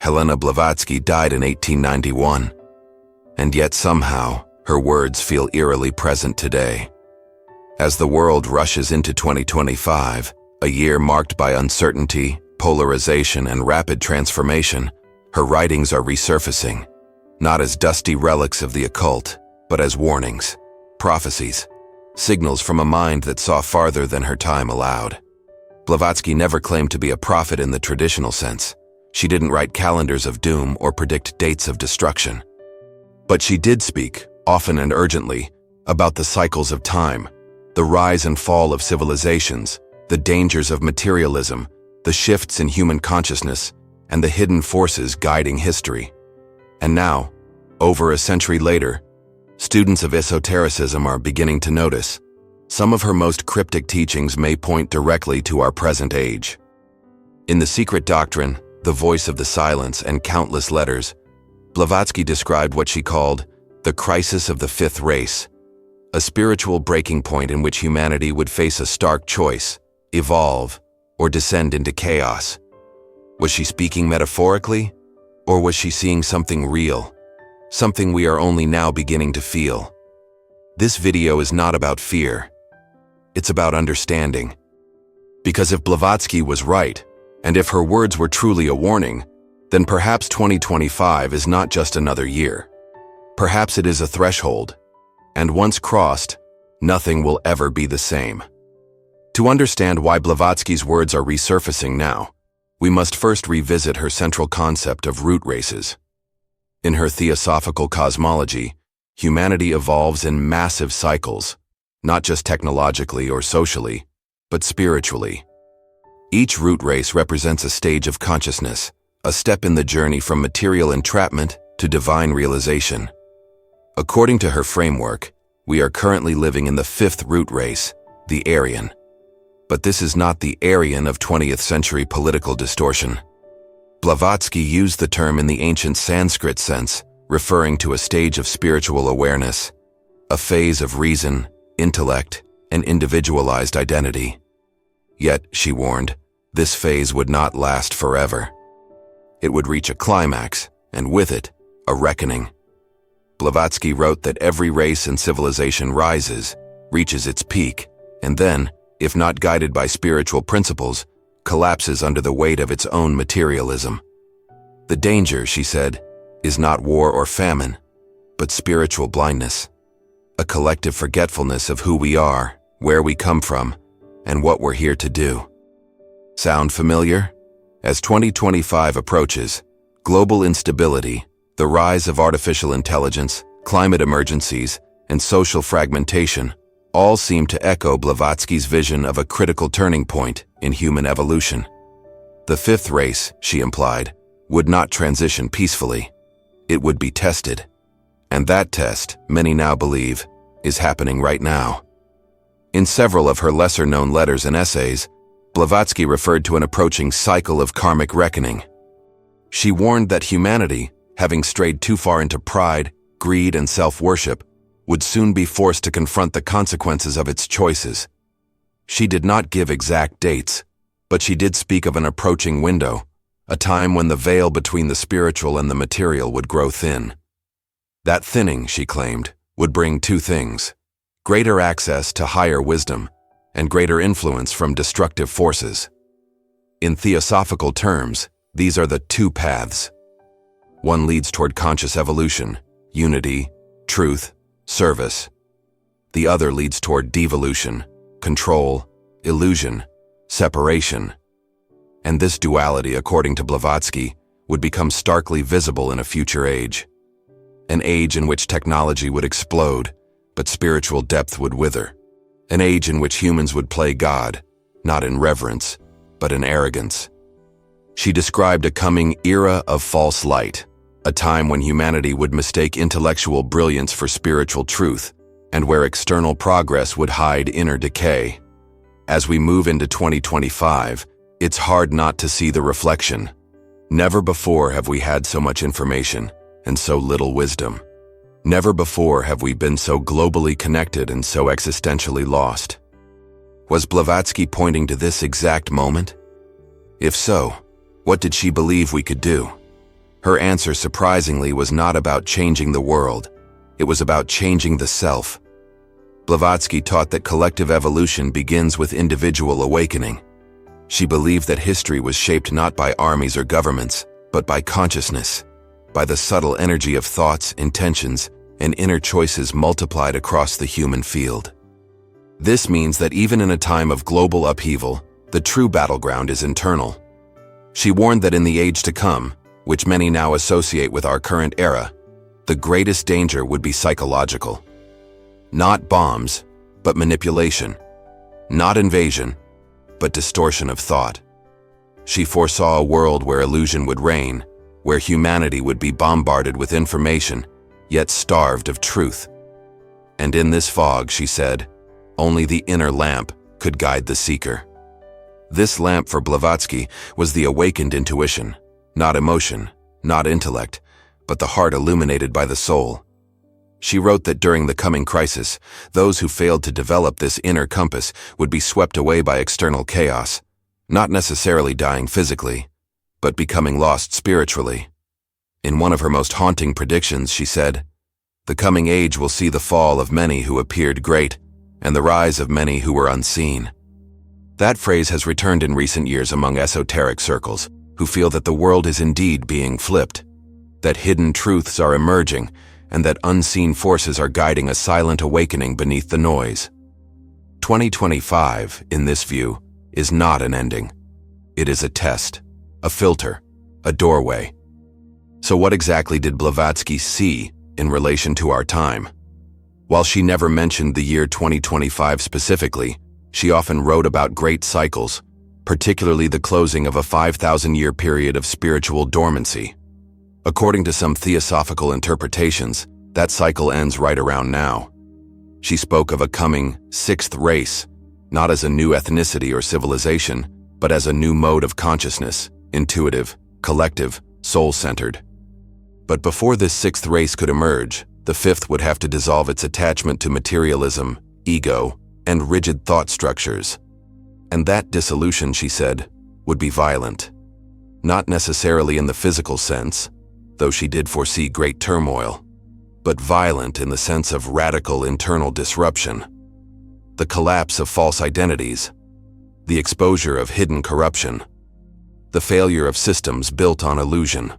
Helena Blavatsky died in 1891, and yet somehow her words feel eerily present today. As the world rushes into 2025, a year marked by uncertainty, polarization, and rapid transformation, her writings are resurfacing, not as dusty relics of the occult, but as warnings, prophecies, signals from a mind that saw farther than her time allowed. Blavatsky never claimed to be a prophet in the traditional sense. She didn't write calendars of doom or predict dates of destruction. But she did speak, often and urgently, about the cycles of time, the rise and fall of civilizations, the dangers of materialism, the shifts in human consciousness, and the hidden forces guiding history. And now, over a century later, students of esotericism are beginning to notice. Some of her most cryptic teachings may point directly to our present age. In The Secret Doctrine, The Voice of the Silence, and countless letters, Blavatsky described what she called the crisis of the fifth race, a spiritual breaking point in which humanity would face a stark choice: evolve or descend into chaos. Was she speaking metaphorically, or was she seeing something real, something we are only now beginning to feel? This video is not about fear. It's about understanding. Because if Blavatsky was right, and if her words were truly a warning, then perhaps 2025 is not just another year. Perhaps it is a threshold, and once crossed, nothing will ever be the same. To understand why Blavatsky's words are resurfacing now, we must first revisit her central concept of root races. In her theosophical cosmology, humanity evolves in massive cycles, not just technologically or socially, but spiritually. Each root race represents a stage of consciousness, a step in the journey from material entrapment to divine realization. According to her framework, we are currently living in the fifth root race, the Aryan. But this is not the Aryan of 20th century political distortion. Blavatsky used the term in the ancient Sanskrit sense, referring to a stage of spiritual awareness, a phase of reason, intellect, and individualized identity. Yet, she warned, this phase would not last forever. It would reach a climax, and with it, a reckoning. Blavatsky wrote that every race and civilization rises, reaches its peak, and then, if not guided by spiritual principles, collapses under the weight of its own materialism. The danger, she said, is not war or famine, but spiritual blindness, a collective forgetfulness of who we are, where we come from, and what we're here to do. Sound familiar? As 2025 approaches, global instability, the rise of artificial intelligence, climate emergencies, and social fragmentation all seem to echo Blavatsky's vision of a critical turning point in human evolution. The fifth race, she implied, would not transition peacefully. It would be tested. And that test, many now believe, is happening right now. In several of her lesser-known letters and essays, Blavatsky referred to an approaching cycle of karmic reckoning. She warned that humanity, having strayed too far into pride, greed, and self-worship, would soon be forced to confront the consequences of its choices. She did not give exact dates, but she did speak of an approaching window, a time when the veil between the spiritual and the material would grow thin. That thinning, she claimed, would bring two things: greater access to higher wisdom, and greater influence from destructive forces. In theosophical terms, these are the two paths. One leads toward conscious evolution, unity, truth, service. The other leads toward devolution, control, illusion, separation. And this duality, according to Blavatsky, would become starkly visible in a future age. An age in which technology would explode, but spiritual depth would wither. An age in which humans would play God, not in reverence, but in arrogance. She described a coming era of false light, a time when humanity would mistake intellectual brilliance for spiritual truth, and where external progress would hide inner decay. As we move into 2025, it's hard not to see the reflection. Never before have we had so much information and so little wisdom. Never before have we been so globally connected and so existentially lost. Was Blavatsky pointing to this exact moment? If so, what did she believe we could do? Her answer, surprisingly, was not about changing the world. It was about changing the self. Blavatsky taught that collective evolution begins with individual awakening. She believed that history was shaped not by armies or governments, but by consciousness, by the subtle energy of thoughts, intentions, and inner choices multiplied across the human field. This means that even in a time of global upheaval, the true battleground is internal. She warned that in the age to come, which many now associate with our current era, the greatest danger would be psychological. Not bombs, but manipulation. Not invasion, but distortion of thought. She foresaw a world where illusion would reign, where humanity would be bombarded with information, yet starved of truth. And in this fog, she said, only the inner lamp could guide the seeker. This lamp for Blavatsky was the awakened intuition, not emotion, not intellect, but the heart illuminated by the soul. She wrote that during the coming crisis, those who failed to develop this inner compass would be swept away by external chaos, not necessarily dying physically, but becoming lost spiritually. In one of her most haunting predictions, she said, "The coming age will see the fall of many who appeared great, and the rise of many who were unseen." That phrase has returned in recent years among esoteric circles, who feel that the world is indeed being flipped, that hidden truths are emerging, and that unseen forces are guiding a silent awakening beneath the noise. 2025, in this view, is not an ending. It is a test, a filter, a doorway. So what exactly did Blavatsky see in relation to our time? While she never mentioned the year 2025 specifically, she often wrote about great cycles, particularly the closing of a 5,000-year period of spiritual dormancy. According to some theosophical interpretations, that cycle ends right around now. She spoke of a coming sixth race, not as a new ethnicity or civilization, but as a new mode of consciousness, intuitive, collective, soul-centered. But before this sixth race could emerge, the fifth would have to dissolve its attachment to materialism, ego, and rigid thought structures. And that dissolution, she said, would be violent. Not necessarily in the physical sense, though she did foresee great turmoil, but violent in the sense of radical internal disruption. The collapse of false identities, the exposure of hidden corruption, the failure of systems built on illusion.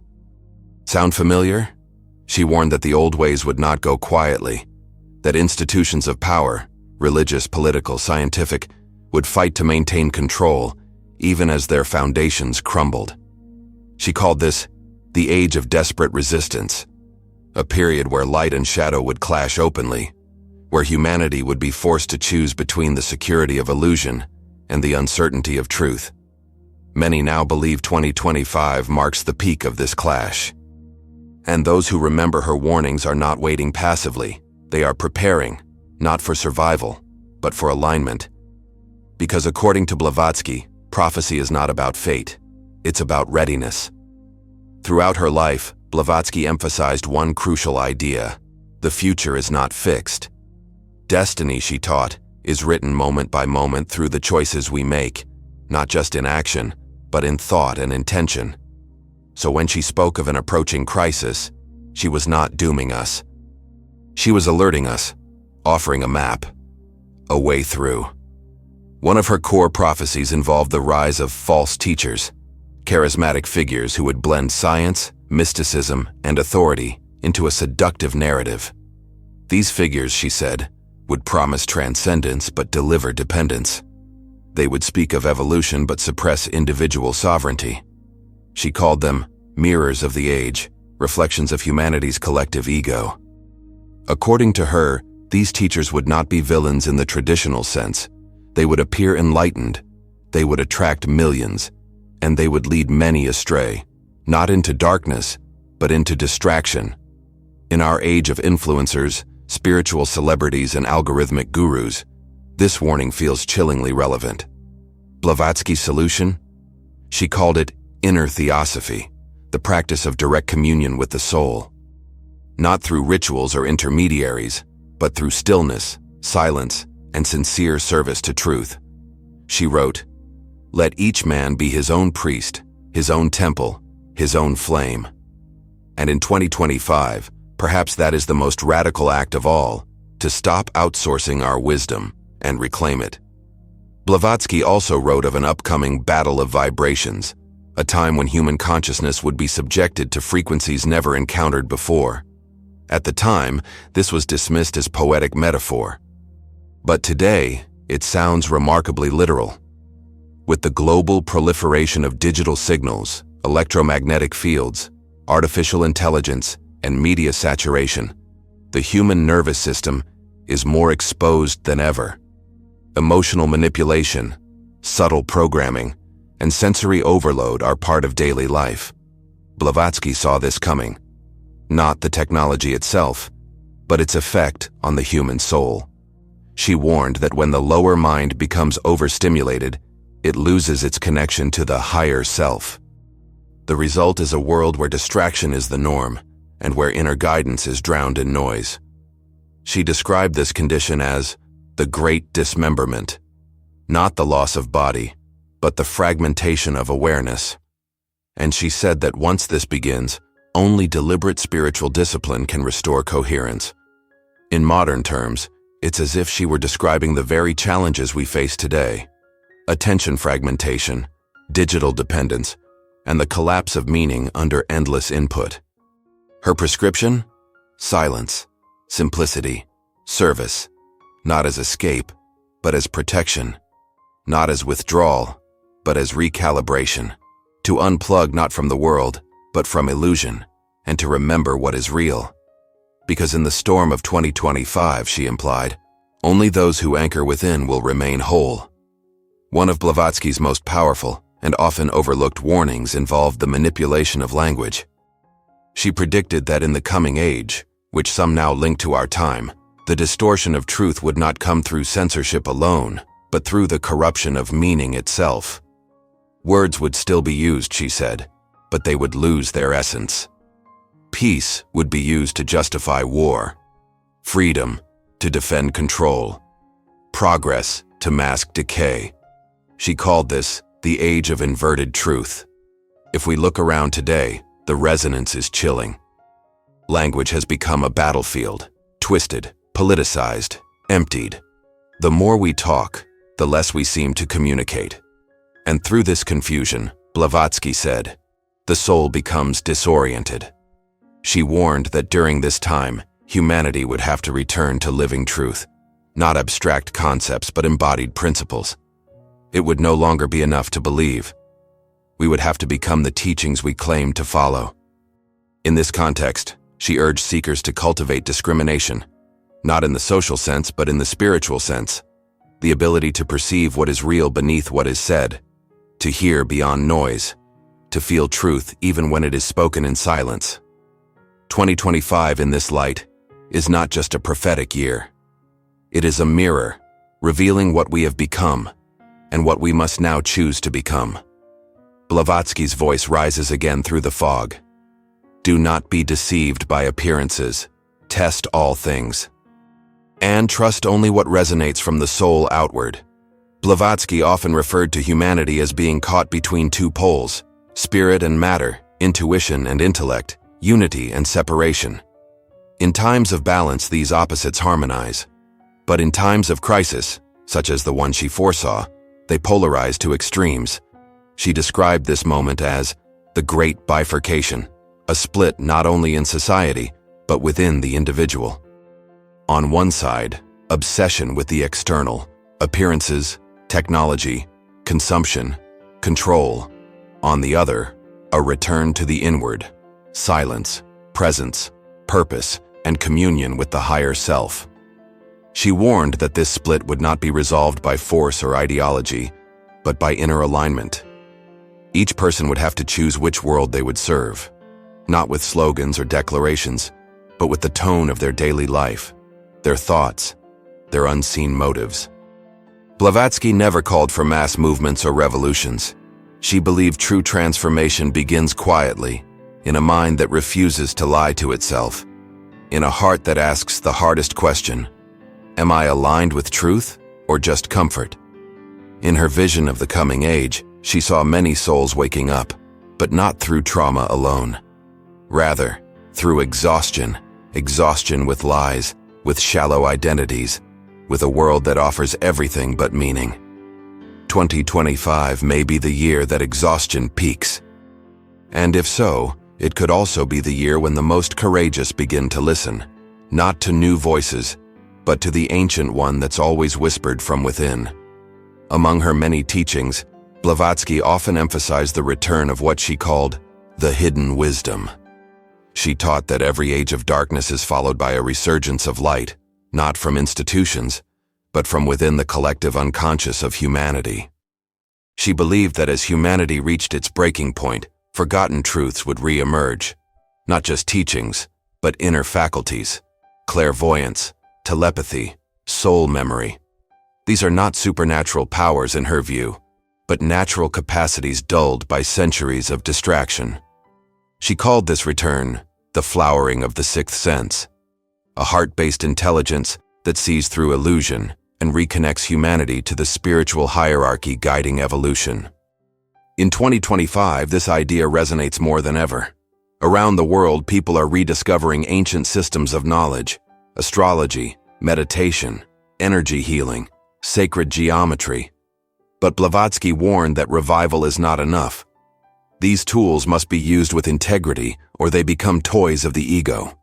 Sound familiar? She warned that the old ways would not go quietly, that institutions of power, religious, political, scientific, would fight to maintain control, even as their foundations crumbled. She called this the age of desperate resistance, a period where light and shadow would clash openly, where humanity would be forced to choose between the security of illusion and the uncertainty of truth. Many now believe 2025 marks the peak of this clash. And those who remember her warnings are not waiting passively. They are preparing, not for survival, but for alignment. Because according to Blavatsky, prophecy is not about fate, it's about readiness. Throughout her life, Blavatsky emphasized one crucial idea: the future is not fixed. Destiny, she taught, is written moment by moment through the choices we make, not just in action, but in thought and intention. So when she spoke of an approaching crisis, she was not dooming us. She was alerting us, offering a map, a way through. One of her core prophecies involved the rise of false teachers, charismatic figures who would blend science, mysticism, and authority into a seductive narrative. These figures, she said, would promise transcendence but deliver dependence. They would speak of evolution but suppress individual sovereignty. She called them mirrors of the age, reflections of humanity's collective ego. According to her, these teachers would not be villains in the traditional sense. They would appear enlightened, they would attract millions, and they would lead many astray, not into darkness, but into distraction. In our age of influencers, spiritual celebrities, and algorithmic gurus, this warning feels chillingly relevant. Blavatsky's solution? She called it inner theosophy, the practice of direct communion with the soul. Not through rituals or intermediaries, but through stillness, silence, and sincere service to truth. She wrote, "Let each man be his own priest, his own temple, his own flame. And in 2025, perhaps that is the most radical act of all, to stop outsourcing our wisdom and reclaim it. Blavatsky also wrote of an upcoming battle of vibrations, a time when human consciousness would be subjected to frequencies never encountered before. At the time, this was dismissed as poetic metaphor. But today, it sounds remarkably literal. With the global proliferation of digital signals, electromagnetic fields, artificial intelligence, and media saturation, the human nervous system is more exposed than ever. Emotional manipulation, subtle programming, and sensory overload are part of daily life. Blavatsky saw this coming. Not the technology itself, but its effect on the human soul. She warned that when the lower mind becomes overstimulated, it loses its connection to the higher self. The result is a world where distraction is the norm, and where inner guidance is drowned in noise. She described this condition as the great dismemberment, not the loss of body, but the fragmentation of awareness. And she said that once this begins, only deliberate spiritual discipline can restore coherence. In modern terms, it's as if she were describing the very challenges we face today: attention fragmentation, digital dependence, and the collapse of meaning under endless input. Her prescription? Silence, simplicity, service, not as escape, but as protection, not as withdrawal, but as recalibration, to unplug not from the world, but from illusion, and to remember what is real. Because in the storm of 2025, she implied, only those who anchor within will remain whole. One of Blavatsky's most powerful and often overlooked warnings involved the manipulation of language. She predicted that in the coming age, which some now link to our time, the distortion of truth would not come through censorship alone, but through the corruption of meaning itself. Words would still be used, she said, but they would lose their essence. Peace would be used to justify war, freedom to defend control, progress to mask decay. She called this the age of inverted truth. If we look around today, the resonance is chilling. Language has become a battlefield, twisted, politicized, emptied. The more we talk, the less we seem to communicate. And through this confusion, Blavatsky said, the soul becomes disoriented. She warned that during this time, humanity would have to return to living truth, not abstract concepts but embodied principles. It would no longer be enough to believe. We would have to become the teachings we claim to follow. In this context, she urged seekers to cultivate discrimination, not in the social sense but in the spiritual sense, the ability to perceive what is real beneath what is said, to hear beyond noise, to feel truth even when it is spoken in silence. 2025 in this light is not just a prophetic year. It is a mirror, revealing what we have become and what we must now choose to become. Blavatsky's voice rises again through the fog. Do not be deceived by appearances. Test all things. And trust only what resonates from the soul outward. Blavatsky often referred to humanity as being caught between two poles, spirit and matter, intuition and intellect, unity and separation. In times of balance, these opposites harmonize. But in times of crisis, such as the one she foresaw, they polarize to extremes. She described this moment as the great bifurcation, a split not only in society, but within the individual. On one side, obsession with the external, appearances, technology, consumption, control. On the other, a return to the inward, silence, presence, purpose, and communion with the higher self. She warned that this split would not be resolved by force or ideology, but by inner alignment. Each person would have to choose which world they would serve, not with slogans or declarations, but with the tone of their daily life, their thoughts, their unseen motives. Blavatsky never called for mass movements or revolutions. She believed true transformation begins quietly, in a mind that refuses to lie to itself, in a heart that asks the hardest question, am I aligned with truth or just comfort? In her vision of the coming age, she saw many souls waking up, but not through trauma alone. Rather, through exhaustion, exhaustion with lies, with shallow identities, with a world that offers everything but meaning. 2025 may be the year that exhaustion peaks. And if so, it could also be the year when the most courageous begin to listen, not to new voices, but to the ancient one that's always whispered from within. Among her many teachings, Blavatsky often emphasized the return of what she called the hidden wisdom. She taught that every age of darkness is followed by a resurgence of light, not from institutions, but from within the collective unconscious of humanity. She believed that as humanity reached its breaking point, forgotten truths would re-emerge, not just teachings, but inner faculties, clairvoyance, telepathy, soul memory. These are not supernatural powers in her view, but natural capacities dulled by centuries of distraction. She called this return the flowering of the sixth sense, a heart-based intelligence that sees through illusion and reconnects humanity to the spiritual hierarchy guiding evolution. In 2025, this idea resonates more than ever. Around the world, people are rediscovering ancient systems of knowledge, astrology, meditation, energy healing, sacred geometry. But Blavatsky warned that revival is not enough. These tools must be used with integrity, or they become toys of the ego.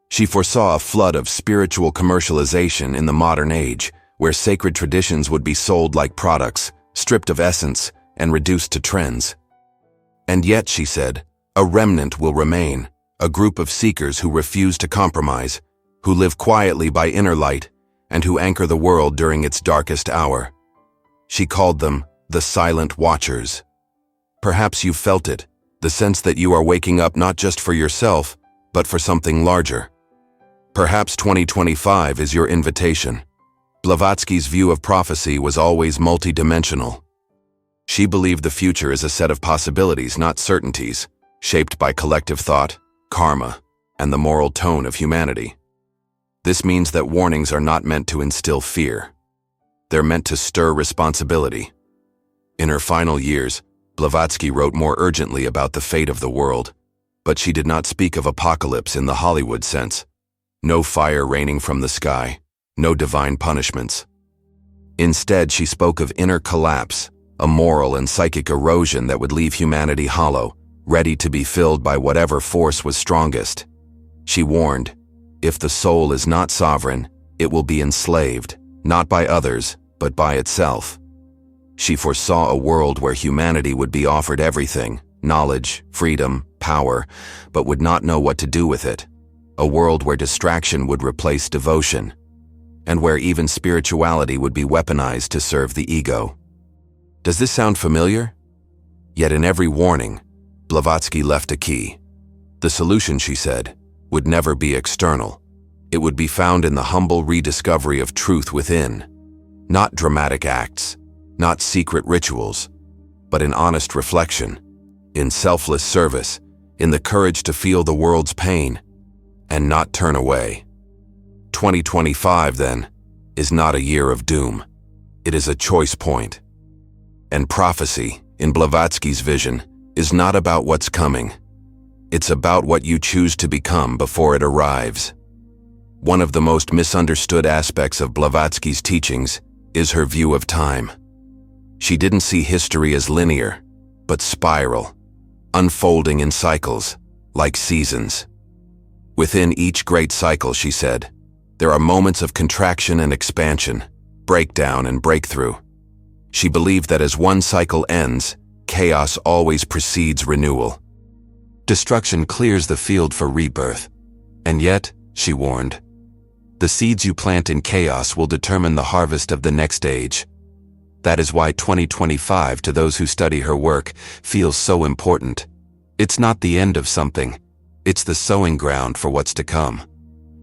She foresaw a flood of spiritual commercialization in the modern age, where sacred traditions would be sold like products, stripped of essence, and reduced to trends. And yet, she said, a remnant will remain, a group of seekers who refuse to compromise, who live quietly by inner light, and who anchor the world during its darkest hour. She called them the silent watchers. Perhaps you felt it, the sense that you are waking up not just for yourself, but for something larger. Perhaps 2025 is your invitation. Blavatsky's view of prophecy was always multidimensional. She believed the future is a set of possibilities, not certainties, shaped by collective thought, karma, and the moral tone of humanity. This means that warnings are not meant to instill fear. They're meant to stir responsibility. In her final years, Blavatsky wrote more urgently about the fate of the world, but she did not speak of apocalypse in the Hollywood sense. No fire raining from the sky, no divine punishments. Instead, she spoke of inner collapse, a moral and psychic erosion that would leave humanity hollow, ready to be filled by whatever force was strongest. She warned, if the soul is not sovereign, it will be enslaved, not by others, but by itself. She foresaw a world where humanity would be offered everything, knowledge, freedom, power, but would not know what to do with it. A world where distraction would replace devotion, and where even spirituality would be weaponized to serve the ego. Does this sound familiar? Yet in every warning, Blavatsky left a key. The solution, she said, would never be external. It would be found in the humble rediscovery of truth within. Not dramatic acts, not secret rituals, but in honest reflection, in selfless service, in the courage to feel the world's pain and not turn away. 2025, then, is not a year of doom. It is a choice point. And prophecy, in Blavatsky's vision, is not about what's coming. It's about what you choose to become before it arrives. One of the most misunderstood aspects of Blavatsky's teachings is her view of time. She didn't see history as linear, but spiral, unfolding in cycles, like seasons. Within each great cycle, she said, there are moments of contraction and expansion, breakdown and breakthrough. She believed that as one cycle ends, chaos always precedes renewal. Destruction clears the field for rebirth. And yet, she warned, the seeds you plant in chaos will determine the harvest of the next age. That is why 2025, to those who study her work, feels so important. It's not the end of something. It's the sowing ground for what's to come.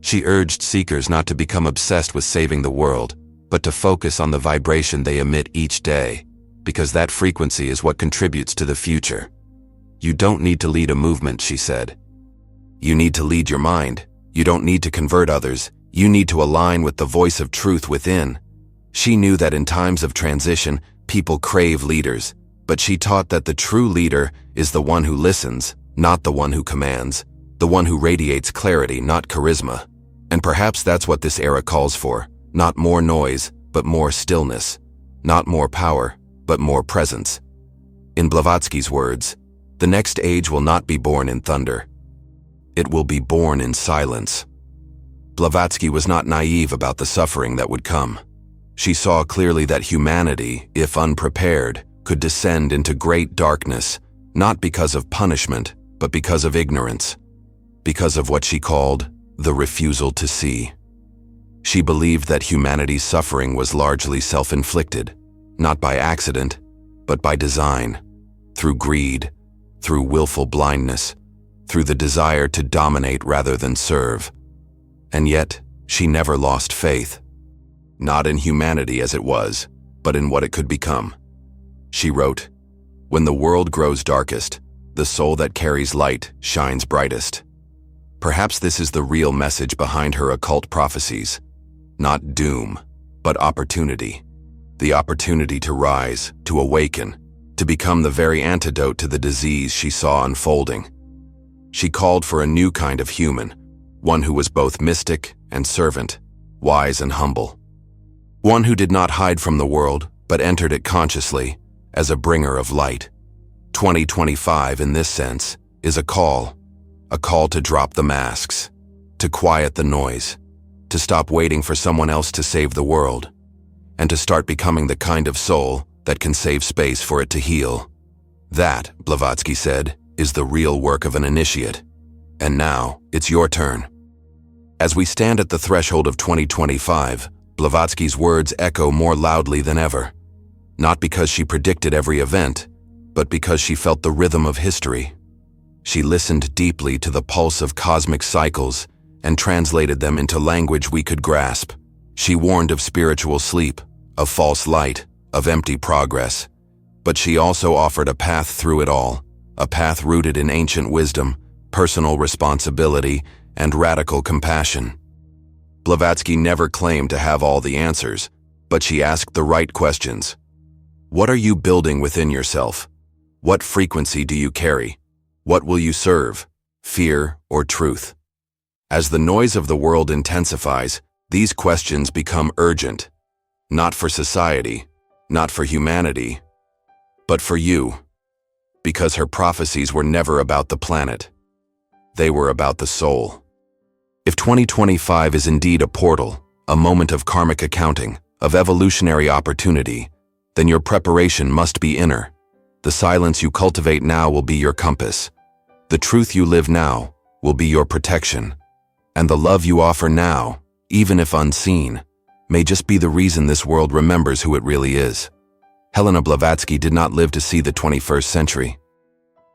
She urged seekers not to become obsessed with saving the world, but to focus on the vibration they emit each day, because that frequency is what contributes to the future. You don't need to lead a movement, she said. You need to lead your mind. You don't need to convert others. You need to align with the voice of truth within. She knew that in times of transition, people crave leaders, but she taught that the true leader is the one who listens, not the one who commands. the one who radiates clarity, not charisma. And perhaps that's what this era calls for, not more noise, but more stillness, not more power, but more presence. In Blavatsky's words, the next age will not be born in thunder. It will be born in silence. Blavatsky was not naive about the suffering that would come. She saw clearly that humanity, if unprepared, could descend into great darkness, not because of punishment, but because of ignorance, because of what she called the refusal to see. She believed that humanity's suffering was largely self-inflicted, not by accident, but by design, through greed, through willful blindness, through the desire to dominate rather than serve. And yet, she never lost faith, not in humanity as it was, but in what it could become. She wrote, "When the world grows darkest, the soul that carries light shines brightest." Perhaps this is the real message behind her occult prophecies. Not doom, but opportunity. The opportunity to rise, to awaken, to become the very antidote to the disease she saw unfolding. She called for a new kind of human, one who was both mystic and servant, wise and humble. One who did not hide from the world, but entered it consciously, as a bringer of light. 2025, in this sense, is a call to drop the masks, to quiet the noise, to stop waiting for someone else to save the world, and to start becoming the kind of soul that can save space for it to heal. That, Blavatsky said, is the real work of an initiate. And now, it's your turn. As we stand at the threshold of 2025, Blavatsky's words echo more loudly than ever. Not because she predicted every event, but because she felt the rhythm of history. She listened deeply to the pulse of cosmic cycles and translated them into language we could grasp. She warned of spiritual sleep, of false light, of empty progress. But she also offered a path through it all, a path rooted in ancient wisdom, personal responsibility, and radical compassion. Blavatsky never claimed to have all the answers, but she asked the right questions. What are you building within yourself? What frequency do you carry? What will you serve, fear or truth? As the noise of the world intensifies, these questions become urgent, not for society, not for humanity, but for you. Because her prophecies were never about the planet. They were about the soul. If 2025 is indeed a portal, a moment of karmic accounting, of evolutionary opportunity, then your preparation must be inner. The silence you cultivate now will be your compass. The truth you live now will be your protection. And the love you offer now, even if unseen, may just be the reason this world remembers who it really is. Helena Blavatsky did not live to see the 21st century.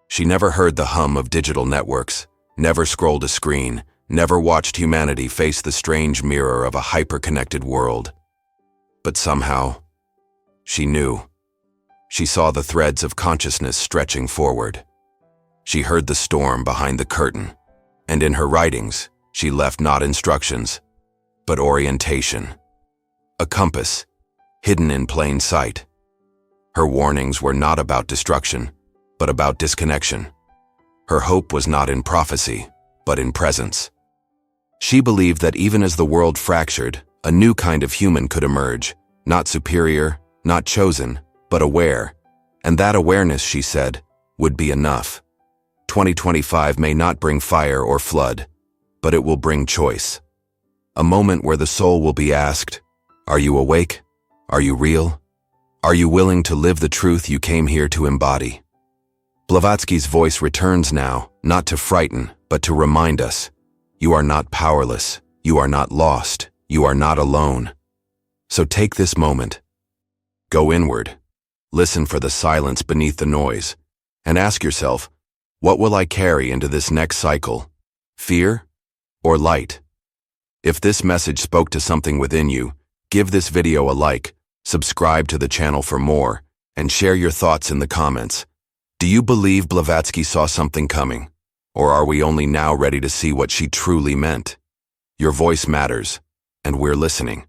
She never heard the hum of digital networks, never scrolled a screen, never watched humanity face the strange mirror of a hyper-connected world. But somehow, she knew. She saw the threads of consciousness stretching forward. She heard the storm behind the curtain, and in her writings, she left not instructions, but orientation. A compass, hidden in plain sight. Her warnings were not about destruction, but about disconnection. Her hope was not in prophecy, but in presence. She believed that even as the world fractured, a new kind of human could emerge, not superior, not chosen, but aware. And that awareness, she said, would be enough. 2025 may not bring fire or flood, but it will bring choice. A moment where the soul will be asked, are you awake? Are you real? Are you willing to live the truth you came here to embody? Blavatsky's voice returns now, not to frighten, but to remind us. You are not powerless. You are not lost. You are not alone. So take this moment. Go inward. Listen for the silence beneath the noise, and ask yourself, what will I carry into this next cycle? Fear or light? If this message spoke to something within you, give this video a like, subscribe to the channel for more, and share your thoughts in the comments. Do you believe Blavatsky saw something coming? Or are we only now ready to see what she truly meant? Your voice matters, and we're listening.